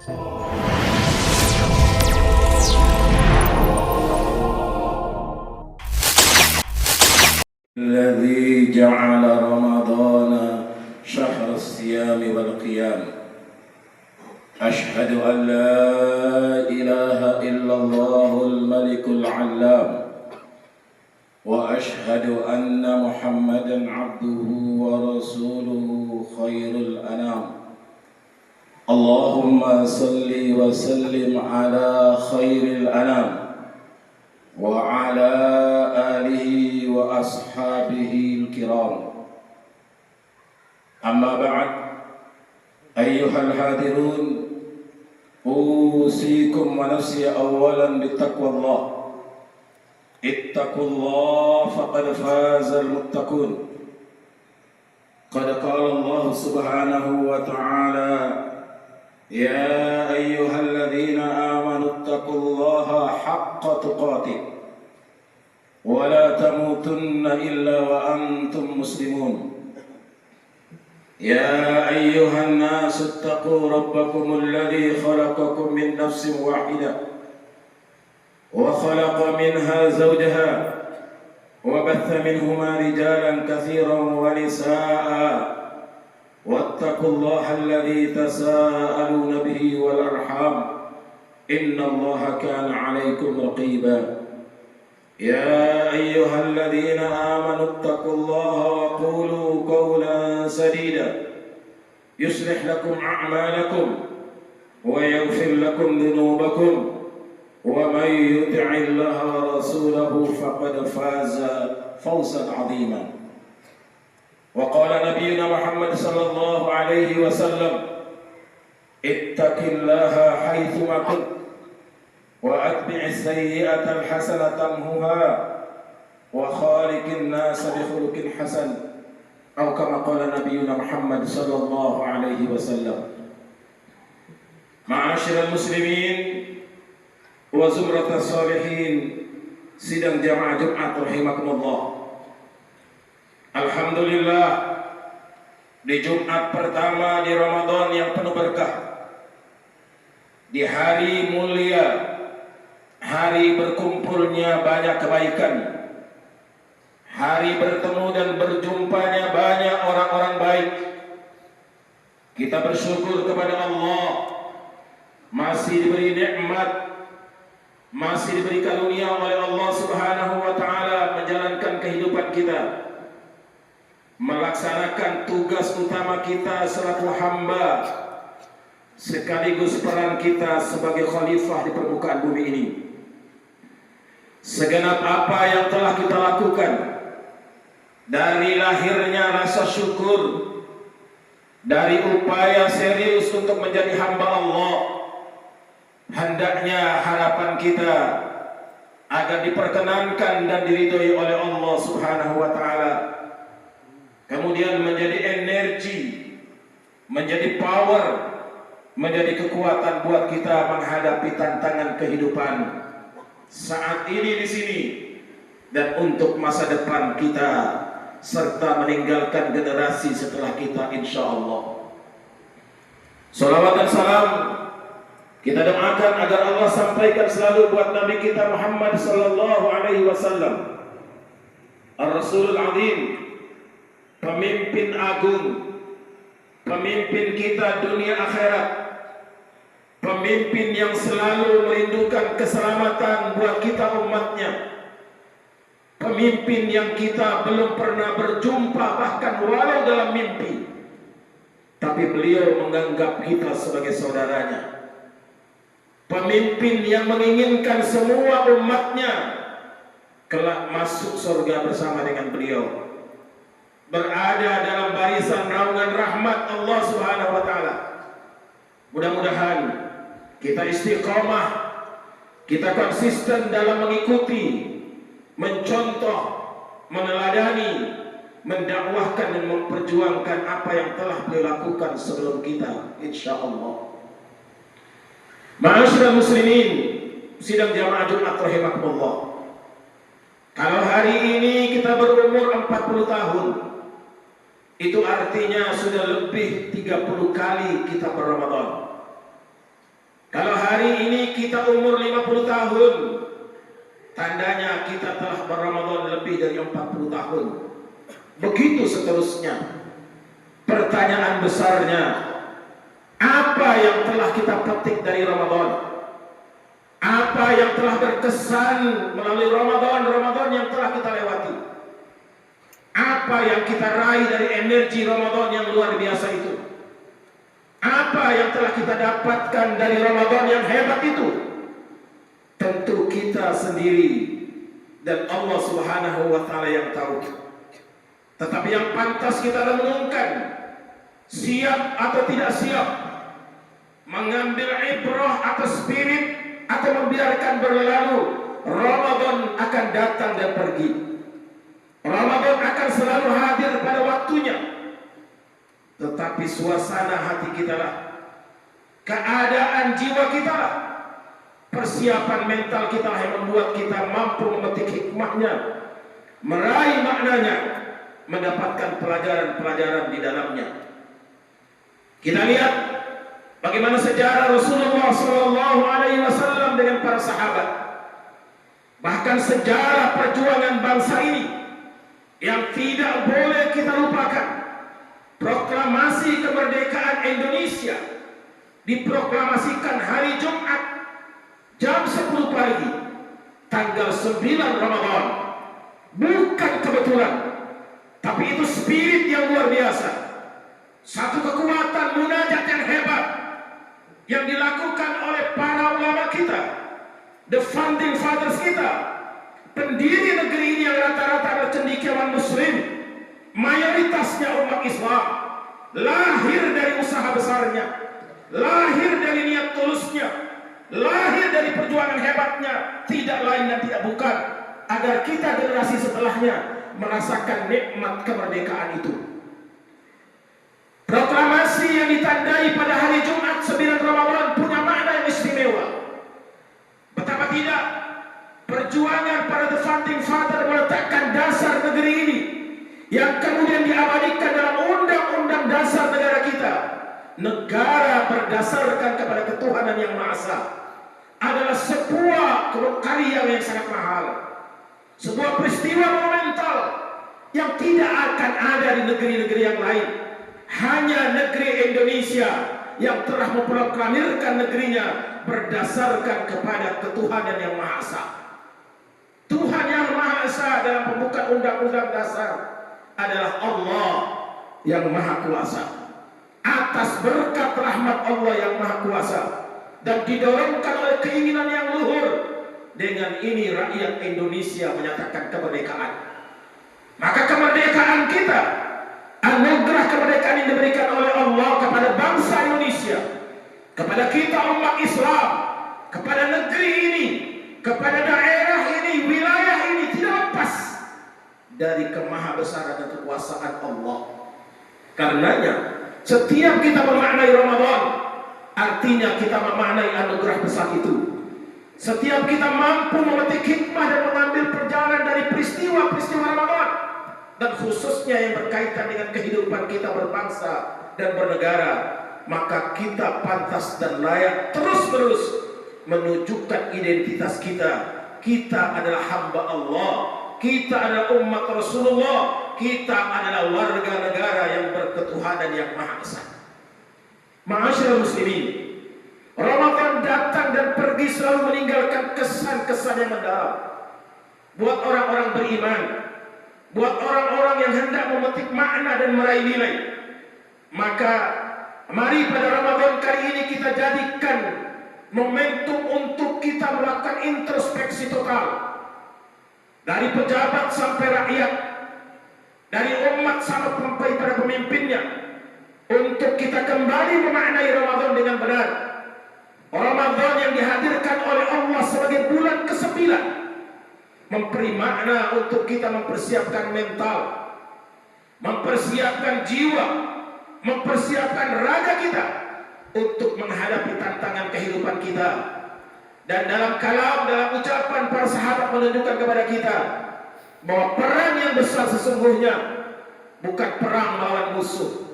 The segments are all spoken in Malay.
الذي جعل رمضان شهر الصيام والقيام أشهد أن لا إله إلا الله الملك العلام وأشهد أن محمدا عبده ورسوله خير الأنام اللهم صل وسلم على خير الأنام وعلى آله وأصحابه الكرام أما بعد أيها الحاضرون أوصيكم ونفسي أولا بتقوى الله اتقوا الله فقد فاز المتقون قد قال الله سبحانه وتعالى يا أيها الذين آمنوا اتقوا الله حق تقاته ولا تموتن إلا وأنتم مسلمون يا أيها الناس اتقوا ربكم الذي خلقكم من نفس واحدة وخلق منها زوجها وبث منهما رجالا كثيرا ونساء واتقوا الله الذي تساءلون به والأرحام إن الله كان عليكم رقيبا يا أيها الذين آمنوا اتقوا الله وقولوا قولا سديدا يصلح لكم أعمالكم ويغفر لكم ذنوبكم ومن يطع الله ورسوله فقد فاز فوزا عظيما وقال نبينا محمد صلى الله عليه وسلم اتق الله حيثما كنت وأتبع السيئة الحسنة تمحها وخالق الناس بخلق حسن أو كما قال نبينا محمد صلى الله عليه وسلم معاشر المسلمين وزمرة الصالحين sidang jamaah Jumat rahimakumullah. Alhamdulillah, di Jumat pertama di Ramadan yang penuh berkah, di hari mulia, hari berkumpulnya banyak kebaikan, hari bertemu dan berjumpanya banyak orang-orang baik, kita bersyukur kepada Allah masih diberi nikmat, masih diberi karunia oleh Allah Subhanahu wa taala menjalankan kehidupan kita, melaksanakan tugas utama kita selaku hamba sekaligus peran kita sebagai khalifah di permukaan bumi ini. Segenap apa yang telah kita lakukan, dari lahirnya rasa syukur, dari upaya serius untuk menjadi hamba Allah, hendaknya harapan kita agar diperkenankan dan diridhoi oleh Allah Subhanahu wa taala, kemudian menjadi energi, menjadi power, menjadi kekuatan buat kita menghadapi tantangan kehidupan saat ini di sini dan untuk masa depan kita serta meninggalkan generasi setelah kita insyaallah. Salawat dan salam kita doakan agar Allah sampaikan selalu buat Nabi kita Muhammad sallallahu alaihi wasallam, Ar-Rasulul Azim, pemimpin agung, pemimpin kita dunia akhirat, pemimpin yang selalu merindukan keselamatan buat kita umatnya, pemimpin yang kita belum pernah berjumpa bahkan walau dalam mimpi, tapi beliau menganggap kita sebagai saudaranya, pemimpin yang menginginkan semua umatnya kelak masuk surga bersama dengan beliau, berada dalam barisan naungan rahmat Allah Subhanahu wa taala. Mudah-mudahan kita istiqomah, kita konsisten dalam mengikuti, mencontoh, meneladani, mendakwahkan dan memperjuangkan apa yang telah beliau lakukan sebelum kita insyaallah. Ma'asyiral muslimin, sidang jamaah Jumat rahimakumullah. Kalau hari ini kita berumur 40 tahun, itu artinya sudah lebih 30 kali kita berRamadan. ini kita umur 50 tahun, tandanya kita telah berRamadan lebih dari 40 tahun. Begitu seterusnya. Pertanyaan besarnya, apa yang telah kita petik dari Ramadan? Apa yang telah berkesan melalui Ramadan yang telah kita lewati? Apa yang kita raih dari energi Ramadan yang luar biasa itu? Apa yang telah kita dapatkan dari Ramadan yang hebat itu? Tentu kita sendiri dan Allah Subhanahu wa taala yang tahu. Tetapi yang pantas kita renungkan, siap atau tidak siap mengambil ibrah atau spirit, atau membiarkan berlalu. Ramadan akan datang dan pergi. Ramadan akan selalu hadir pada waktunya. Tetapi suasana hati kita lah, keadaan jiwa kita lah, persiapan mental kita lah yang membuat kita mampu memetik hikmahnya, meraih maknanya, mendapatkan pelajaran-pelajaran di dalamnya. Kita lihat bagaimana sejarah Rasulullah SAW dengan para sahabat. Bahkan sejarah perjuangan bangsa ini yang tidak boleh kita lupakan. Proklamasi kemerdekaan Indonesia diproklamasikan hari Jumat jam 10 pagi tanggal 9 Ramadan. Bukan kebetulan, tapi itu spirit yang luar biasa. Satu kekuatan munajat yang hebat yang dilakukan oleh para ulama kita, the founding fathers kita, pendiri negeri ini yang rata-rata adalah cendekiawan muslim, mayoritasnya umat Islam, lahir dari usaha besarnya, lahir dari niat tulusnya, lahir dari perjuangan hebatnya, tidak lain dan tidak bukan agar kita generasi setelahnya merasakan nikmat kemerdekaan itu. Proklamasi yang ditandai pada hari Jumat 9 Ramadan punya makna yang istimewa. Betapa tidak, perjuangan para the founding father meletakkan dasar negeri ini yang kemudian diabadikan dalam undang-undang dasar negara kita. Negara berdasarkan kepada ketuhanan yang Maha Esa adalah sebuah karya yang sangat mahal, sebuah peristiwa monumental yang tidak akan ada di negeri-negeri yang lain. Hanya negeri Indonesia yang telah memproklamirkan negerinya berdasarkan kepada ketuhanan yang Maha Esa. Tuhan yang Maha Esa dalam pembukaan undang-undang dasar adalah Allah yang Maha Kuasa. Atas berkat rahmat Allah yang Maha Kuasa dan didorongkan oleh keinginan yang luhur, dengan ini rakyat Indonesia menyatakan kemerdekaan. Maka kemerdekaan kita, anugerah kemerdekaan yang diberikan oleh Allah kepada bangsa Indonesia, kepada kita umat Islam, kepada negeri ini, kepada daerah ini, wilayah ini, tidak lepas dari kemahabesaran dan kekuasaan Allah. Karenanya setiap kita memaknai Ramadan, artinya kita memaknai anugerah besar itu. Setiap kita mampu memetik hikmah dan mengambil perjalanan dari peristiwa-peristiwa Ramadan, dan khususnya yang berkaitan dengan kehidupan kita berbangsa dan bernegara, maka kita pantas dan layak terus-menerus menunjukkan identitas kita. Kita adalah hamba Allah, kita adalah umat Rasulullah, kita adalah warga negara yang berketuhanan yang Maha Esa. Ma'asyiral muslimin, Ramadan datang dan pergi selalu meninggalkan kesan-kesan yang mendalam buat orang-orang beriman, buat orang-orang yang hendak memetik makna dan meraih nilai. Maka mari pada Ramadan kali ini kita jadikan momentum untuk kita melakukan introspeksi total, dari pejabat sampai rakyat, dari umat sampai pada pemimpinnya, untuk kita kembali memaknai Ramadan dengan benar. Ramadan yang dihadirkan oleh Allah sebagai bulan ke-9 memberi makna untuk kita mempersiapkan mental, mempersiapkan jiwa, mempersiapkan raga kita untuk menghadapi tantangan kehidupan kita. Dan dalam kalam, dalam ucapan para sahabat menunjukkan kepada kita bahwa perang yang besar sesungguhnya bukan perang melawan musuh,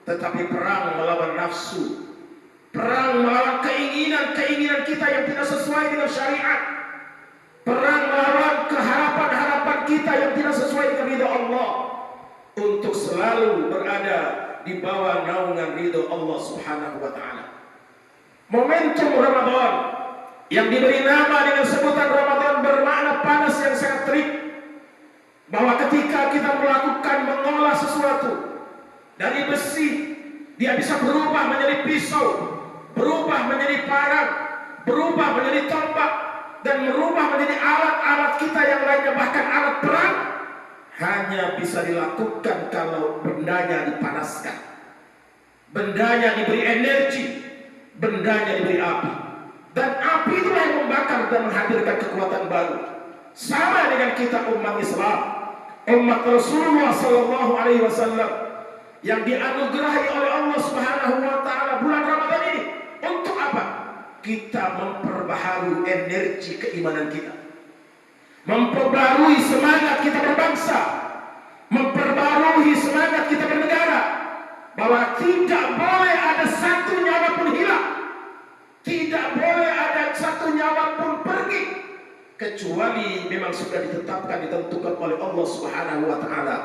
tetapi perang melawan nafsu, perang melawan keinginan-keinginan kita yang tidak sesuai dengan syariat. Perang melawan keharapan-harapan kita yang tidak sesuai dengan ridha Allah, untuk selalu berada di bawah naungan ridha Allah Subhanahu wa taala. Momentum Ramadan yang diberi nama dengan sebutan Ramadan bermakna panas yang sangat terik, bahwa ketika kita melakukan mengolah sesuatu dari besi, dia bisa berubah menjadi pisau, berubah menjadi parang, berubah menjadi tombak, dan merubah menjadi alat-alat kita yang lainnya, bahkan alat perang, hanya bisa dilakukan kalau bendanya dipanaskan, bendanya diberi energi, bendanya diberi api. Dan api itulah yang membakar dan menghadirkan kekuatan baru. Sama dengan kita umat Islam, umat Rasulullah Sallallahu Alaihi Wasallam yang dianugerahi oleh Allah Subhanahu Wa Taala bulan Ramadan ini. Untuk apa? Kita memperbaharui energi keimanan kita, memperbarui semangat kita berbangsa, memperbarui semangat kita bernegara, bahwa tidak boleh ada satu nyawa pun hilang, tidak boleh ada satu nyawa pun pergi, kecuali memang sudah ditetapkan, ditentukan oleh Allah Subhanahu wa taala.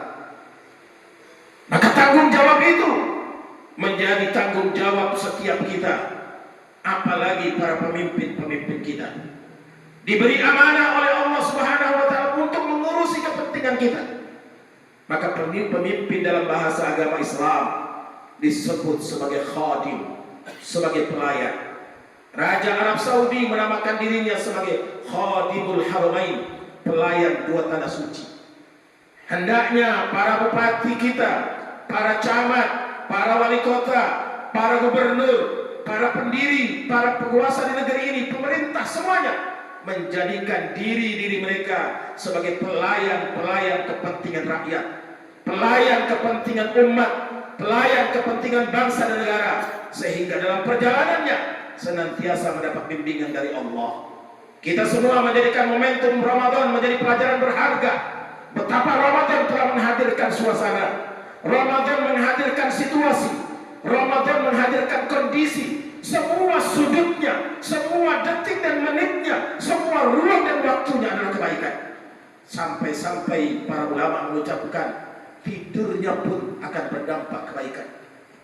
Maka tanggung jawab itu menjadi tanggung jawab setiap kita, apalagi para pemimpin-pemimpin kita. Diberi amanah oleh Allah Subhanahu wa taala untuk mengurusi kepentingan kita. Maka pemimpin dalam bahasa agama Islam disebut sebagai khadim, sebagai pelayan. Raja Arab Saudi menamakan dirinya sebagai Khadimul Haramain, pelayan dua tanah suci. Hendaknya para bupati kita, para camat, para wali kota, para gubernur, para pendiri, para penguasa di negeri ini, pemerintah semuanya menjadikan diri-diri mereka sebagai pelayan-pelayan kepentingan rakyat, pelayan kepentingan umat, pelayan kepentingan bangsa dan negara, sehingga dalam perjalanannya senantiasa mendapat bimbingan dari Allah. Kita semua menjadikan momentum Ramadan menjadi pelajaran berharga. Betapa Ramadan telah menghadirkan suasana, Ramadan menghadirkan situasi, Ramadan menghadirkan kondisi, semua sudutnya, semua detik dan menitnya, semua ruang dan waktunya adalah kebaikan. Sampai-sampai para ulama mengucapkan tidurnya pun akan berdampak kebaikan.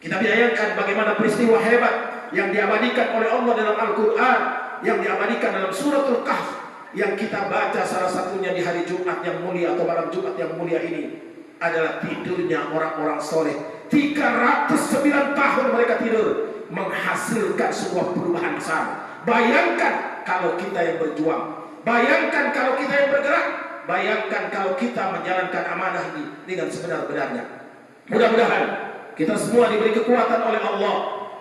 Kita bayangkan bagaimana peristiwa hebat yang diabadikan oleh Allah dalam Al-Quran, yang diabadikan dalam suratul Kahf, yang kita baca salah satunya di hari Jumat yang mulia atau malam Jumat yang mulia ini, adalah tidurnya orang-orang soleh. 309 tahun mereka tidur, menghasilkan sebuah perubahan besar. Bayangkan kalau kita yang berjuang, bayangkan kalau kita yang bergerak, bayangkan kalau kita menjalankan amanah ini dengan sebenar-benarnya. Mudah-mudahan kita semua diberi kekuatan oleh Allah,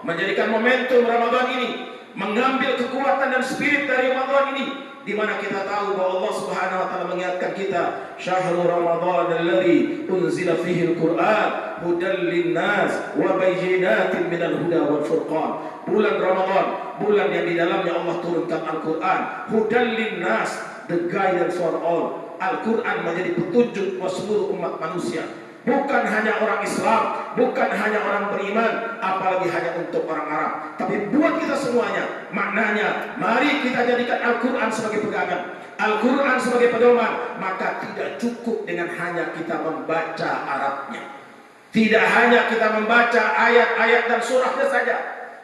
menjadikan momentum Ramadan ini, mengambil kekuatan dan spirit dari Ramadan ini, di mana kita tahu bahwa Allah Subhanahu wa taala mengingatkan kita, syahrul Ramadan alladzi unzila fihi al-Qur'an hudan lin-nas wa bayyinatin minal huda wal furqan. Bulan Ramadan, bulan yang di dalamnya Allah turunkan Al-Qur'an, hudan lin-nas, the guidance for all. Al-Qur'an menjadi petunjuk buat seluruh umat manusia. Bukan hanya orang Islam, bukan hanya orang beriman, apalagi hanya untuk orang Arab, tapi buat kita semuanya. Maknanya, mari kita jadikan Al-Quran sebagai pegangan, Al-Quran sebagai pedoman. Maka tidak cukup dengan hanya kita membaca Arabnya, tidak hanya kita membaca ayat-ayat dan surahnya saja,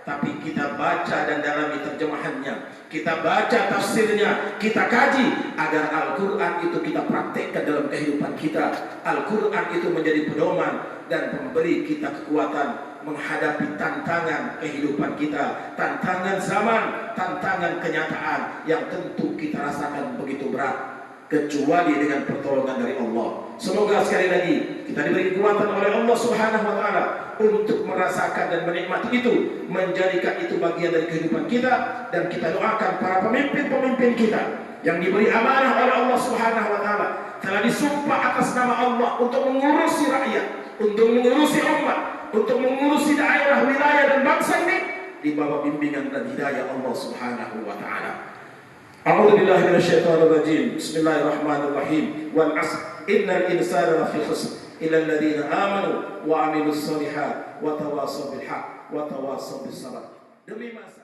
tapi kita baca dan dalami terjemahannya, kita baca tafsirnya, kita kaji agar Al-Quran itu kita praktekkan dalam kehidupan kita. Al-Quran itu menjadi pedoman dan memberi kita kekuatan menghadapi tantangan kehidupan kita, tantangan zaman, tantangan kenyataan yang tentu kita rasakan begitu berat, kecuali dengan pertolongan dari Allah. Semoga sekali lagi kita diberi kekuatan oleh Allah Subhanahu wa taala untuk merasakan dan menikmati itu, menjadikan itu bagian dari kehidupan kita. Dan kita doakan para pemimpin-pemimpin kita yang diberi amanah oleh Allah Subhanahu wa taala, telah disumpah atas nama Allah untuk mengurusi rakyat, untuk mengurusi umat, untuk mengurusi daerah, wilayah dan bangsa ini di bawah bimbingan dan hidayah Allah Subhanahu wa taala. A'udzu billahi minasyaitonir rajim. Bismillahirrahmanirrahim. Wal 'asr innal insana lafi khusr illa alladziina aamanu wa 'amilus shalihaati wa tawassaw bil haqq wa tawassaw bis sabr. Demi masa